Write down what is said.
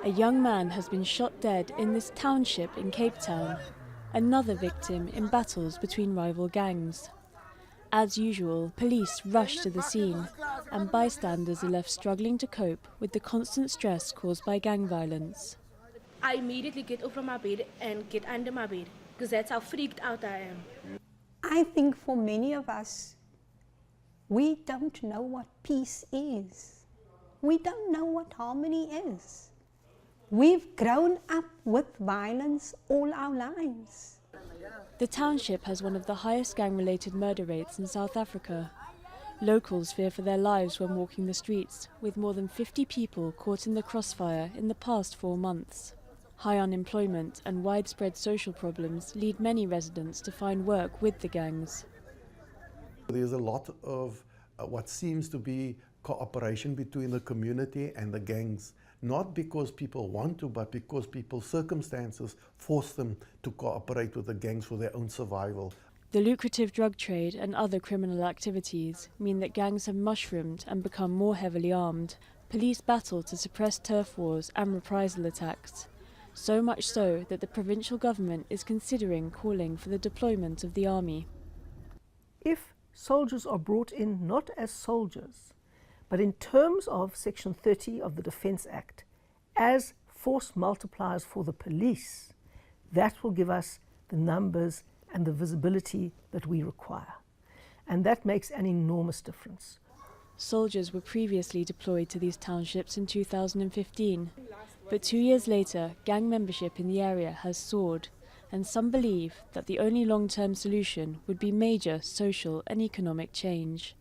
A young man has been shot dead in this township in Cape Town, another victim in battles between rival gangs. As usual, police rush to the scene, and bystanders are left struggling to cope with the constant stress caused by gang violence. I immediately get up from my bed and get under my bed, because that's how freaked out I am. I think for many of us, we don't know what peace is. We don't know what harmony is. We've grown up with violence all our lives. The township has one of the highest gang-related murder rates in South Africa. Locals fear for their lives when walking the streets, with more than 50 people caught in the crossfire in the past 4 months. High unemployment and widespread social problems lead many residents to find work with the gangs. There's a lot of what seems to be cooperation between the community and the gangs, not because people want to, but because people's circumstances force them to cooperate with the gangs for their own survival. The lucrative drug trade and other criminal activities mean that gangs have mushroomed and become more heavily armed. Police battle to suppress turf wars and reprisal attacks, so much so that the provincial government is considering calling for the deployment of the army. If soldiers are brought in not as soldiers, but in terms of Section 30 of the Defence Act, as force multipliers for the police, that will give us the numbers and the visibility that we require. And that makes an enormous difference. Soldiers were previously deployed to these townships in 2015, but 2 years later, gang membership in the area has soared, and some believe that the only long-term solution would be major social and economic change.